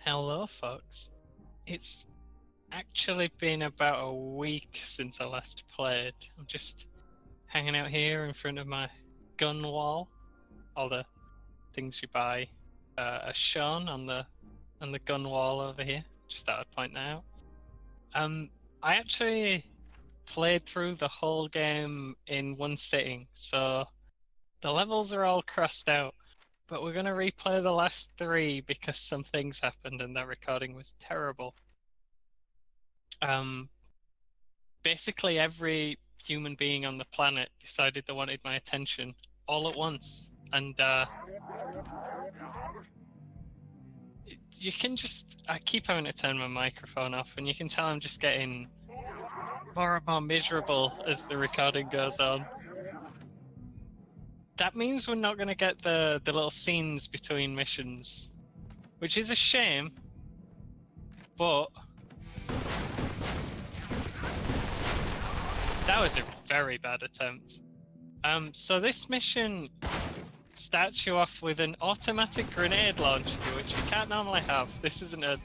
Hello, folks. It's actually been about a week since I last played. I'm just hanging out here in front of my gun wall. All the things you buy are shown on the gun wall over here. Just thought I'd point that out. I actually played through the whole game in one sitting, so the levels are all crossed out. But we're gonna replay the last three because some things happened and that recording was terrible. Basically every human being on the planet decided they wanted my attention all at once, and you can I keep having to turn my microphone off, and you can tell I'm just getting more and more miserable as the recording goes on. That means we're not going to get the little scenes between missions, which is a shame, but that was a very bad attempt. So this mission starts you off with an automatic grenade launcher, which you can't normally have. This isn't I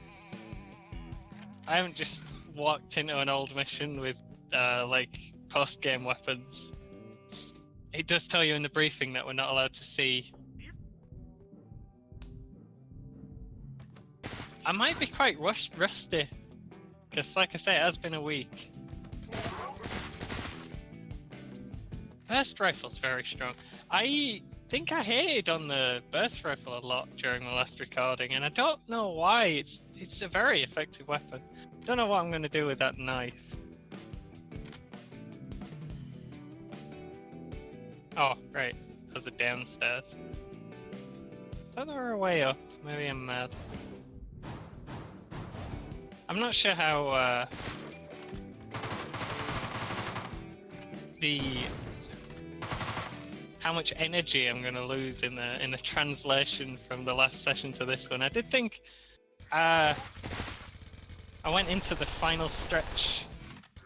haven't just walked into an old mission with like post-game weapons. It does tell you in the briefing that we're not allowed to see. I might be quite rusty, because like I say, it has been a week. Burst rifle's very strong. I think I hated on the burst rifle a lot during the last recording, and I don't know why. It's a very effective weapon. Don't know what I'm going to do with that knife. Oh, right. Those are downstairs. I thought they were a way up. Maybe I'm mad. I'm not sure how how much energy I'm going to lose in the translation from the last session to this one. I did think I went into the final stretch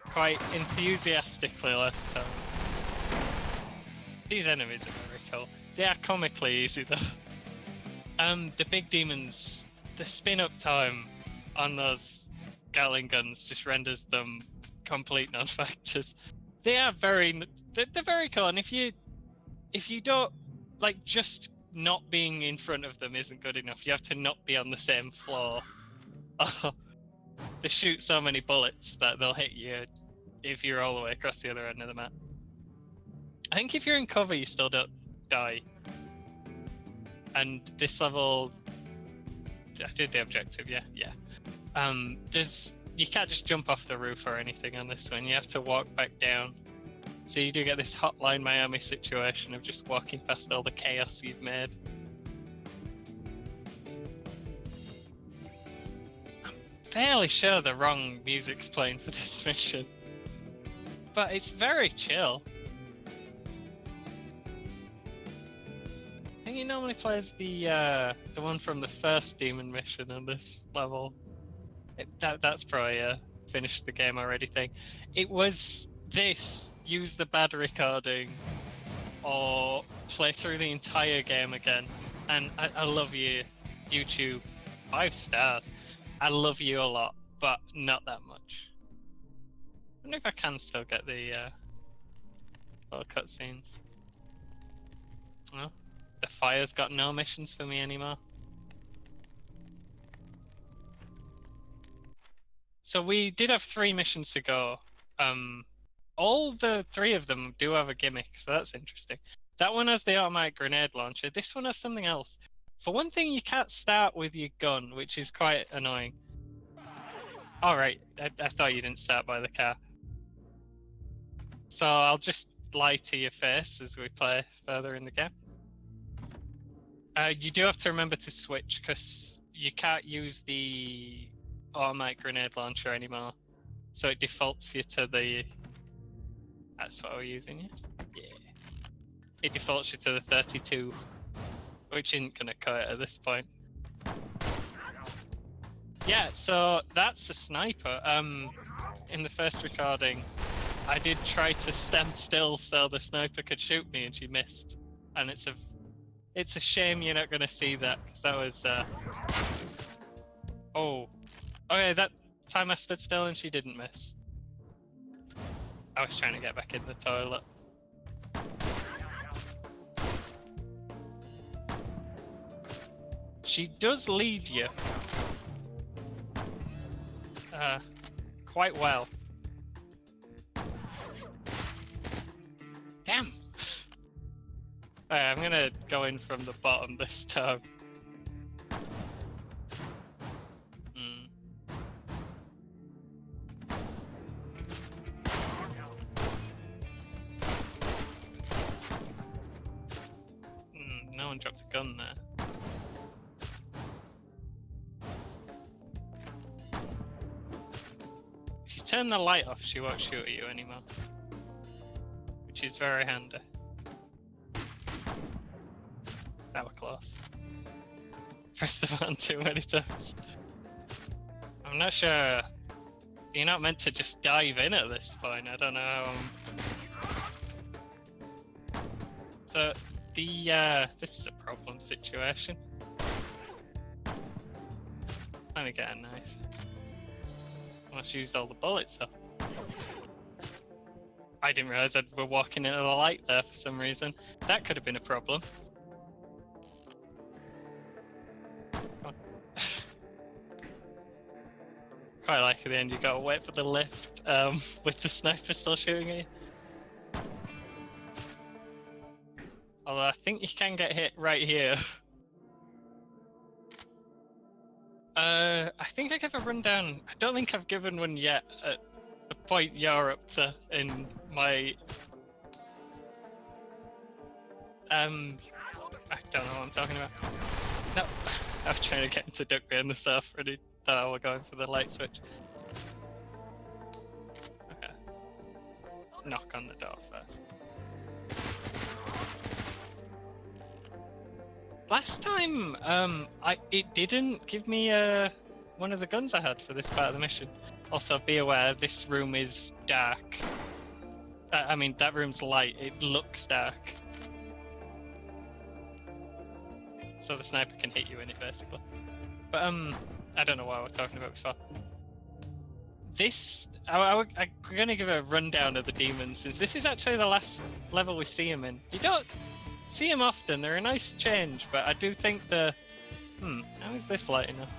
quite enthusiastically last time. These enemies are very cool. They are comically easy though. The big demons, the spin-up time on those Gatling guns just renders them complete non-factors. They're very cool, and if you don't, like, just not being in front of them isn't good enough. You have to not be on the same floor. They shoot so many bullets that they'll hit you if you're all the way across the other end of the map. I think if you're in cover, you still don't die. And this level, I did the objective, yeah. You can't just jump off the roof or anything on this one. You have to walk back down. So you do get this Hotline Miami situation of just walking past all the chaos you've made. I'm fairly sure the wrong music's playing for this mission, but it's very chill. I think he normally plays the one from the first demon mission on this level. That's probably a finished the game already thing. It was this, use the bad recording, or play through the entire game again. And I love you, YouTube. 5 stars. I love you a lot, but not that much. I wonder if I can still get the little cutscenes. Well, the fire's got no missions for me anymore. So we did have 3 missions to go. All the 3 of them do have a gimmick, so that's interesting. That one has the automatic grenade launcher. This one has something else. For one thing, you can't start with your gun, which is quite annoying. Alright, I thought you didn't start by the car. So I'll just lie to your face as we play further in the game. You do have to remember to switch, because you can't use the automatic grenade launcher anymore. So it defaults you to the... That's what we're using, yeah? Yeah. It defaults you to the 32, which isn't going to cut it at this point. Yeah, so that's a sniper. In the first recording, I did try to stand still so the sniper could shoot me, and she missed. And it's a shame you're not going to see that, because that was Oh. Okay, that time I stood still and she didn't miss. I was trying to get back in the toilet. She does lead you. Quite well. Damn! Alright, I'm gonna go in from the bottom this time. No one dropped a gun there. If you turn the light off, she won't shoot at you anymore. Which is very handy. That was close. Press the button too many times. I'm not sure. You're not meant to just dive in at this point. I don't know. So this is a problem situation. Let me get a knife. Almost used all the bullets up. I didn't realise that we're walking into the light there for some reason. That could have been a problem. Come on. Quite like at the end you gotta wait for the lift with the sniper still shooting at you. Although I think you can get hit right here. I think I gave a rundown. I don't think I've given one yet at the point you're up to in my... I don't know what I'm talking about. No, I was trying to get into duck behind the surf and he thought I was going for the light switch. Okay. Knock on the door first. Last time, it didn't give me one of the guns I had for this part of the mission. Also, be aware, this room is dark. I mean, that room's light, it looks dark. So the sniper can hit you in it, basically. But, I don't know what I was talking about before. This, I'm gonna give a rundown of the demons, since this is actually the last level we see them in. You don't see them often, they're a nice how I do think the... how is this light enough?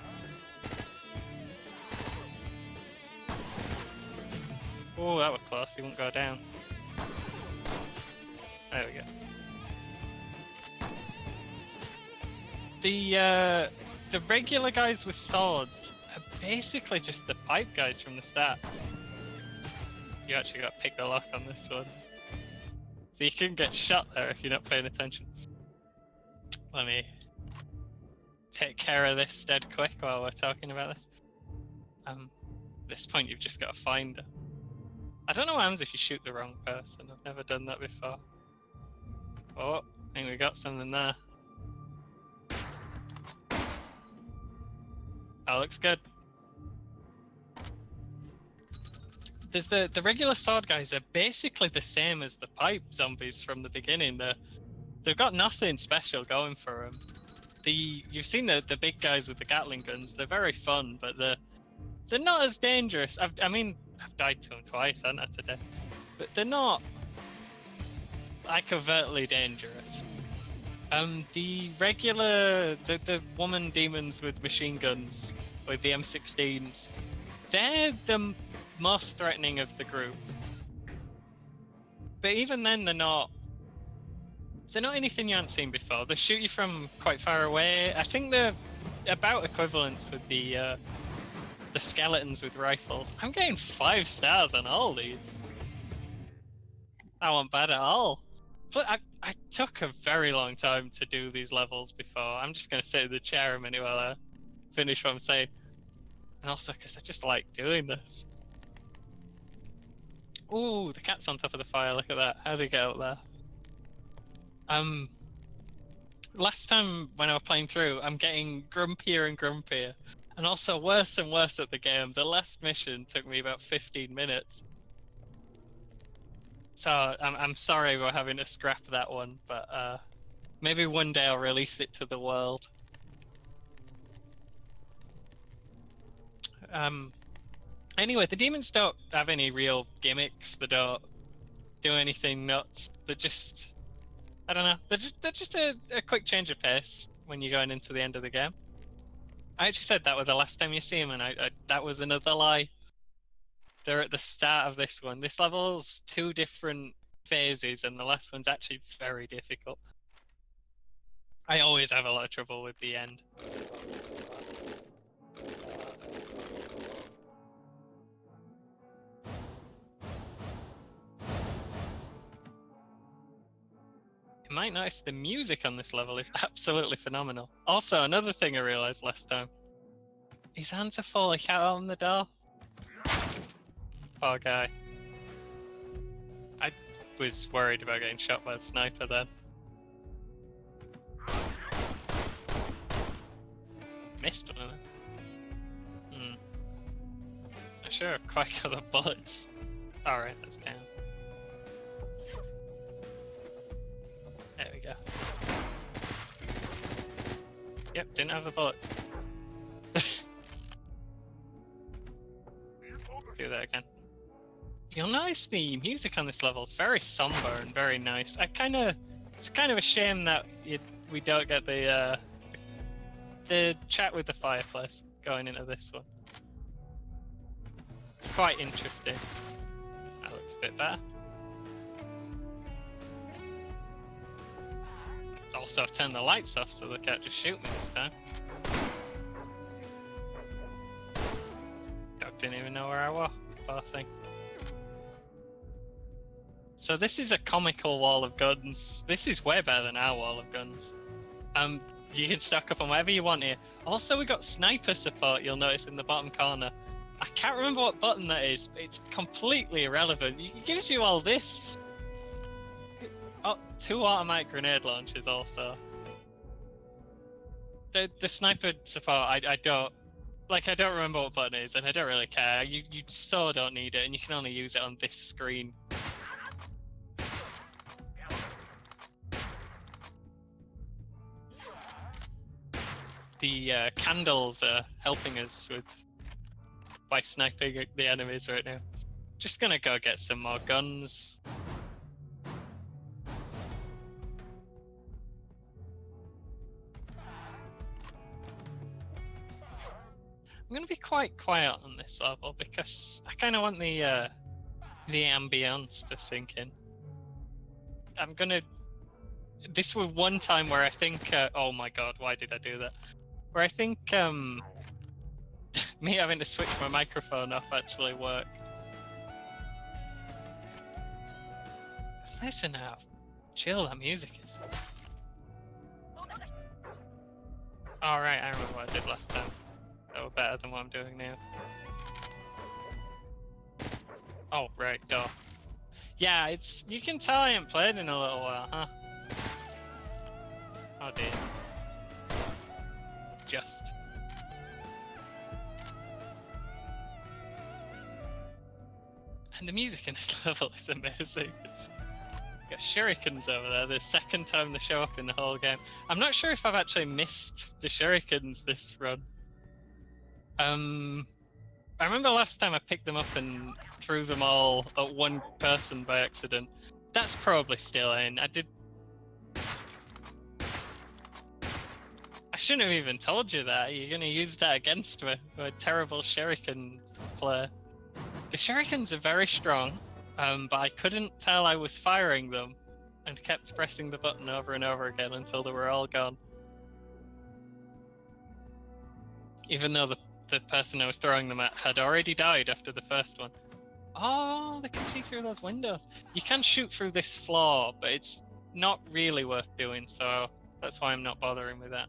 Oh, that was close, he won't go down. There we go. The regular guys with swords are basically just the pipe guys from the start. You actually got to pick the lock on this one. So you can get shot there if you're not paying attention. Let me take care of this dead quick while we're talking about this. At this point you've just got to find her. I don't know what happens if you shoot the wrong person. I've never done that before. Oh, I think we got something there. That looks good. There's the regular sword guys are basically the same as the pipe zombies from the beginning. They've got nothing special going for them. You've seen the big guys with the Gatling guns. They're very fun, but they're not as dangerous. I mean, I've died to them twice, haven't I, today? But they're not like overtly dangerous. The regular the woman demons with machine guns, with the M16s, they're the most threatening of the group. But even then, they're not anything you haven't seen before. They shoot you from quite far away. I think they're about equivalent with the skeletons with rifles. I'm getting 5 stars on all these. That wasn't bad at all. But I took a very long time to do these levels before. I'm just going to sit in the chair a minute while I finish what I'm saying. And also because I just like doing this. Ooh, the cat's on top of the fire, look at that. How did he get up there? Last time when I was playing through, I'm getting grumpier and grumpier. And also worse and worse at the game. The last mission took me about 15 minutes. So I'm sorry we're having to scrap that one, but maybe one day I'll release it to the world. Anyway, the demons don't have any real gimmicks. They don't do anything nuts. They're just, I don't know. They're just a quick change of pace when you're going into the end of the game. I actually said that was the last time you see them, and that was another lie. They're at the start of this one. This level's 2 different phases, and the last one's actually very difficult. I always have a lot of trouble with the end. You might notice the music on this level is absolutely phenomenal. Also, another thing I realised last time. His hands are falling out on the door. Poor guy. I was worried about getting shot by the sniper then. Missed one of them. I sure have quite got the bullets. Alright, that's down. There we go. Yep, didn't have the bullets. Do that again. You'll notice the music on this level is very somber and very nice. It's kind of a shame that we don't get the chat with the fireplace going into this one. It's quite interesting. That looks a bit better. Also, I've turned the lights off so they can't just shoot me this time. Dog didn't even know where I was, poor thing. So this is a comical wall of guns. This is way better than our wall of guns. You can stock up on whatever you want here. Also, we got sniper support, you'll notice in the bottom corner. I can't remember what button that is, but it's completely irrelevant. It gives you all this. Oh, 2 automatic grenade launchers also. The sniper support, I don't remember what button it is, and I don't really care. You so don't need it, and you can only use it on this screen. The candles are helping us by sniping the enemies right now. Just gonna go get some more guns. I'm gonna be quite quiet on this level because I kind of want the ambience to sink in. This was one time where I think, oh my god, why did I do that? Where I think me having to switch my microphone off actually worked. Listen how chill that music is. Alright, I remember what I did last time. That was better than what I'm doing now. Oh, right, door. Yeah, you can tell I haven't played in a little while, huh? Oh dear. Just. And the music in this level is amazing. Got shurikens over there, the second time they show up in the whole game. I'm not sure if I've actually missed the shurikens this run. I remember last time I picked them up and threw them all at one person by accident. That's probably still in. I shouldn't have even told you that. You're gonna use that against me. I'm a terrible shuriken player. The shurikens are very strong, but I couldn't tell I was firing them and kept pressing the button over and over again until they were all gone. Even though the person I was throwing them at had already died after the first one. Oh, they can see through those windows. You can shoot through this floor, but it's not really worth doing, so that's why I'm not bothering with that.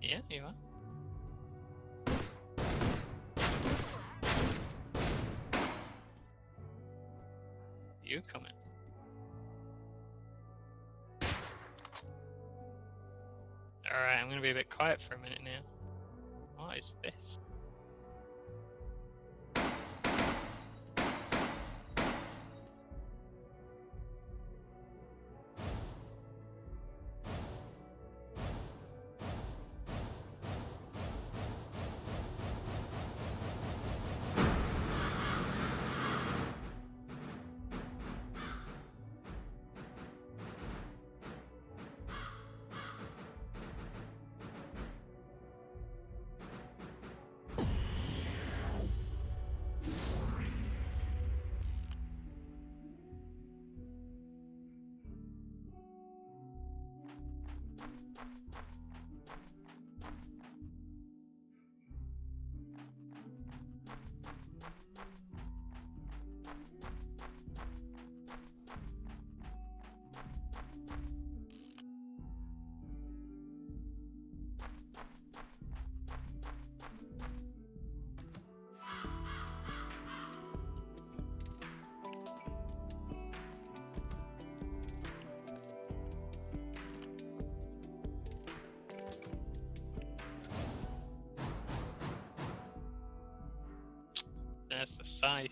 Yeah, you are. You coming? Alright, I'm gonna be a bit quiet for a minute now. What is this? where's the scythe?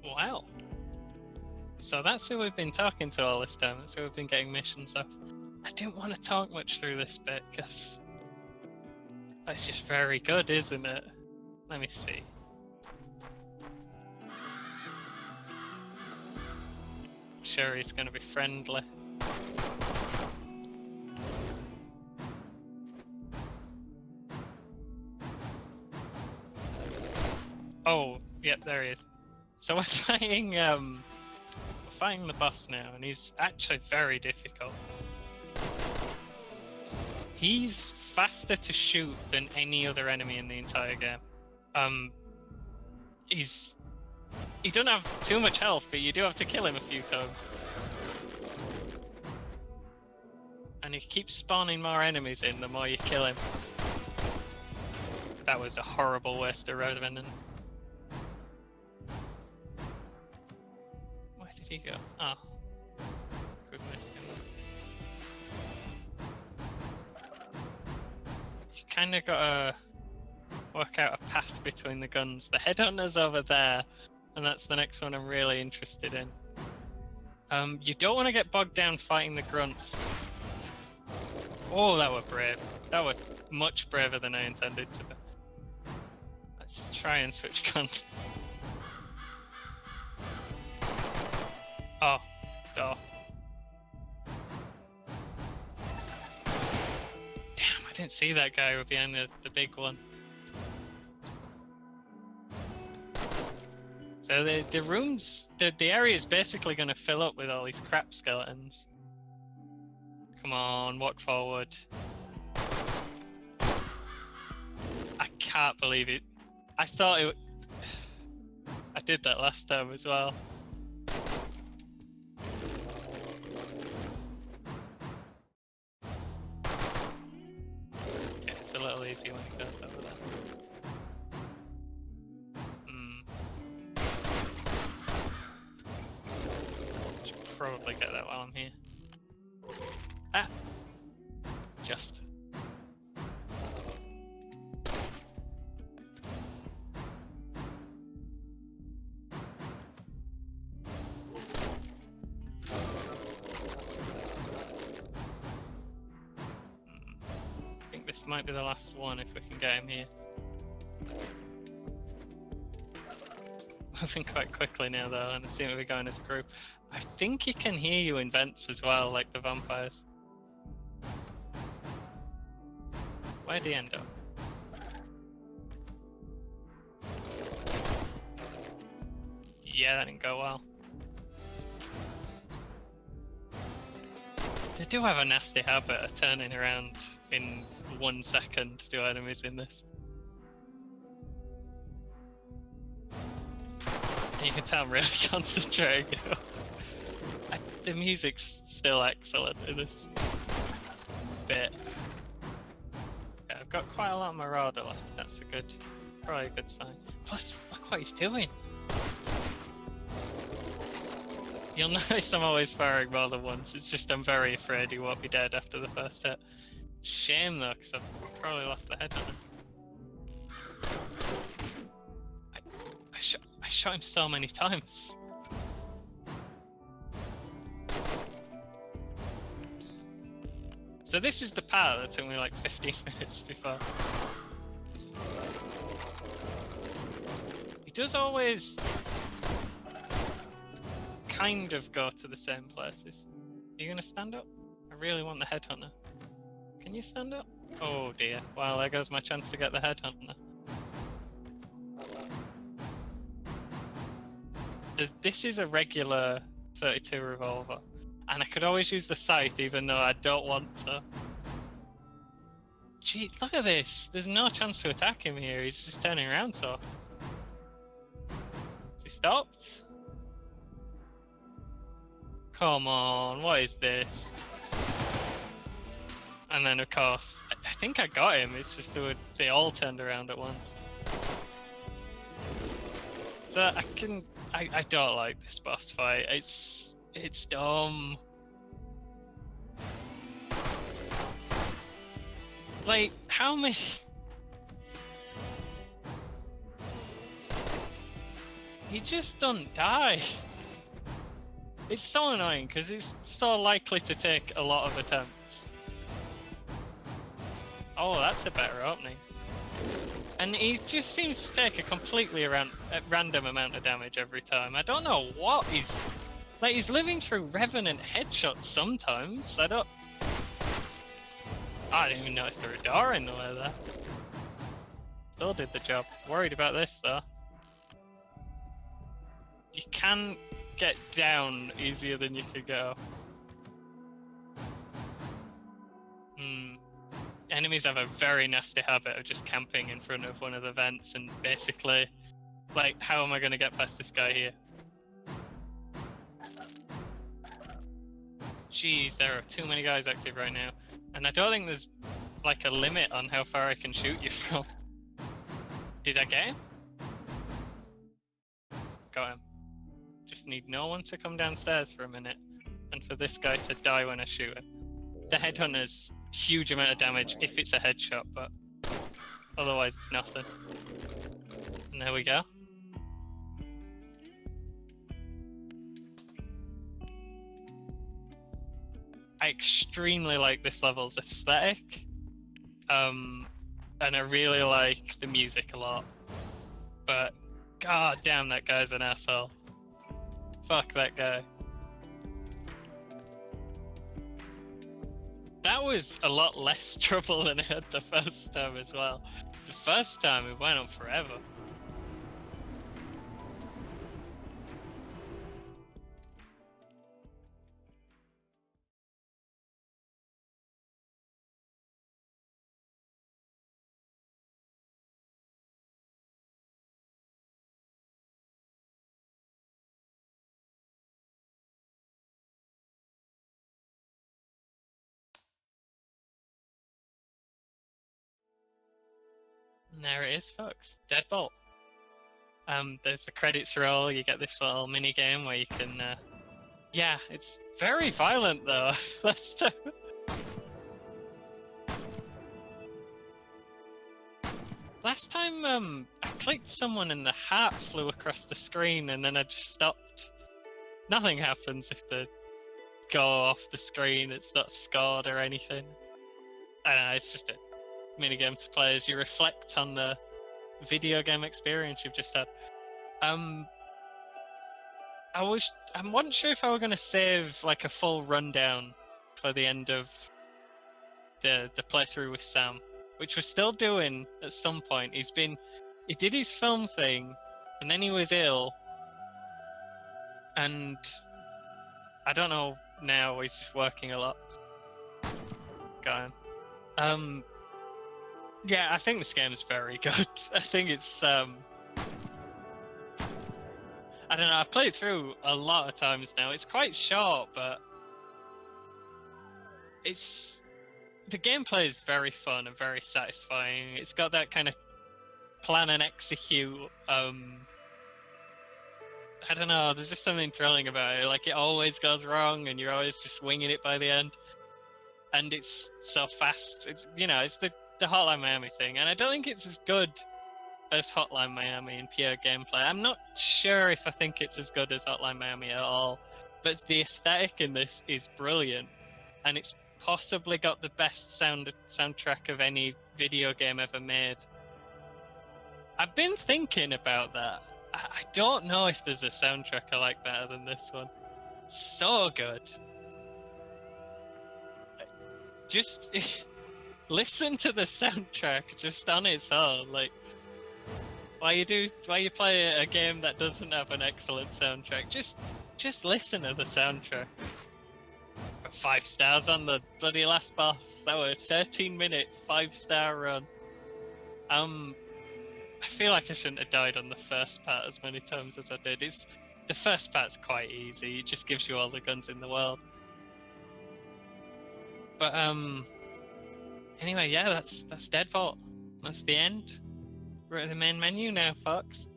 Wow. So that's who we've been talking to all this time. That's who we've been getting missions off. I didn't want to talk much through this bit because that's just very good, isn't it? Let me see. Sure, he's going to be friendly. Oh, yep, there he is. So we're fighting the boss now, and he's actually very difficult. He's faster to shoot than any other enemy in the entire game. He doesn't have too much health, but you do have to kill him a few times. And he keeps spawning more enemies in the more you kill him. That was a horrible waste of road ending. Where did he go? Oh. Could miss him. You kinda gotta work out a path between the guns. The headhunter's over there, and that's the next one I'm really interested in. You don't want to get bogged down fighting the grunts. Oh, that were brave. That were much braver than I intended to be. Let's try and switch guns. Oh. Oh. Damn, I didn't see that guy behind the big one. So the rooms, the area is basically going to fill up with all these crap skeletons. Come on, walk forward. I can't believe it. I thought it... I did that last time as well. Okay, it's a little easier when it goes over there. Should probably get that while I'm here. Ah! Just. I think this might be the last one if we can get him here. Moving quite quickly now though, and I seem to be going as a group. I think he can hear you in vents as well, like the vampires. Where'd he end up? Yeah, that didn't go well. They do have a nasty habit of turning around in 1 second to enemies in this. And you can tell I'm really concentrating. The music's still excellent in this bit. Yeah, I've got quite a lot of Marauder left. That's probably a good sign. Plus, look what he's doing. You'll notice I'm always firing more than once. It's just I'm very afraid he won't be dead after the first hit. Shame though, because I've probably lost the head on him. I shot him so many times. So this is the part that took me like 15 minutes before. does always kind of go to the same places. Are you gonna stand up? I really want the headhunter. Can you stand up? Oh dear. Well, there goes my chance to get the headhunter. This is a regular 32 revolver, and I could always use the scythe even though I don't want to. Gee, look at this. There's no chance to attack him here. He's just turning around so. Has he stopped? Come on, what is this? And then of course, I think I got him. It's just they all turned around at once. So I don't like this boss fight. It's dumb. Like, how many? He just don't die. It's so annoying because it's so likely to take a lot of attempts. Oh, that's a better opening. And he just seems to take a completely random amount of damage every time. I don't know what he's... Like, he's living through Revenant headshots sometimes. I didn't even notice there was a door in the way there. Still did the job. Worried about this, though. You can get down easier than you could go. Enemies have a very nasty habit of just camping in front of one of the vents and basically, like, how am I going to get past this guy here? Jeez, there are too many guys active right now. And I don't think there's, like, a limit on how far I can shoot you from. Did I get him? Got him. Just need no one to come downstairs for a minute, and for this guy to die when I shoot him. The headhunter's huge amount of damage if it's a headshot, but otherwise it's nothing. And there we go. I extremely like this level's aesthetic, and I really like the music a lot. But god damn, that guy's an asshole. Fuck that guy. That was a lot less trouble than I had the first time as well. The first time it went on forever. And there it is, folks. Deadbolt. There's the credits roll. You get this little mini game where you can. Yeah, it's very violent though. Let's. Last time, I clicked someone and the heart flew across the screen, and then I just stopped. Nothing happens if they go off the screen. It's not scored or anything. I don't know. It's just a minigame to play as you reflect on the video game experience you've just had. I wasn't sure if I were going to save like a full rundown for the end of the playthrough with Sam, which we're still doing at some point. He did his film thing, and then he was ill, and I don't know now. He's just working a lot. Got him. Yeah, I think this game is very good. I think it's, I don't know, I've played it through a lot of times now. It's quite short, but the gameplay is very fun and very satisfying. It's got that kind of plan and execute, I don't know, there's just something thrilling about it. Like, it always goes wrong and you're always just winging it by the end. And it's so fast. It's, it's the Hotline Miami thing, and I don't think it's as good as Hotline Miami in pure gameplay. I'm not sure if I think it's as good as Hotline Miami at all, but the aesthetic in this is brilliant, and it's possibly got the best soundtrack of any video game ever made. I've been thinking about that, I don't know if there's a soundtrack I like better than this one. It's so good. Just listen to the soundtrack just on its own. Like, why you play a game that doesn't have an excellent soundtrack? Just listen to the soundtrack. 5 stars on the bloody last boss. That was a 13-minute 5-star run. I feel like I shouldn't have died on the first part as many times as I did. The first part's quite easy. It just gives you all the guns in the world. But anyway, yeah, that's Deadbolt. That's the end. We're at the main menu now, folks.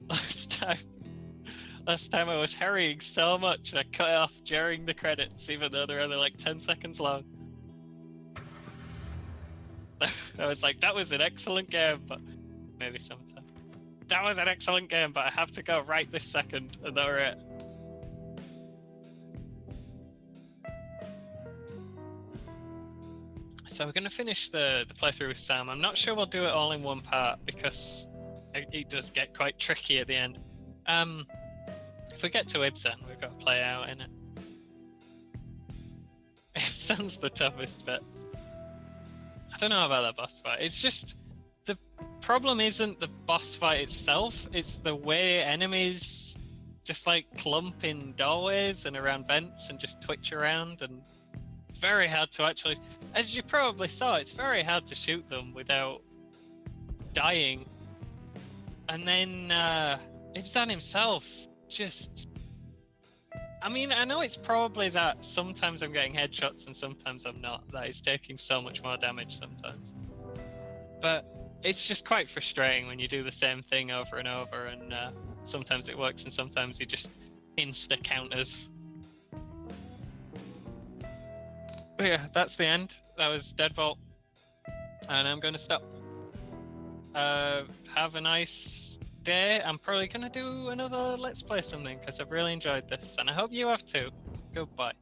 Last time I was hurrying so much I cut it off during the credits, even though they're only like 10 seconds long. I was like, that was an excellent game, but maybe sometime. That was an excellent game, but I have to go right this second, and that were it. So we're going to finish the playthrough with Sam. I'm not sure we'll do it all in one part, because it does get quite tricky at the end. If we get to Ibzan, we've got to play out in it. Ibzan's the toughest bit. I don't know about that boss fight. It's just, the problem isn't the boss fight itself, it's the way enemies just like clump in doorways and around vents and just twitch around, and it's very hard to actually, as you probably saw, it's very hard to shoot them without dying. And then Ibzan himself just, I mean, I know it's probably that sometimes I'm getting headshots and sometimes I'm not, that he's taking so much more damage sometimes. But it's just quite frustrating when you do the same thing over and over, and sometimes it works and sometimes he just insta-counters. But yeah, that's the end. That was Deadbolt. And I'm going to stop. Have a nice day. I'm probably going to do another Let's Play something, because I've really enjoyed this, and I hope you have too. Goodbye.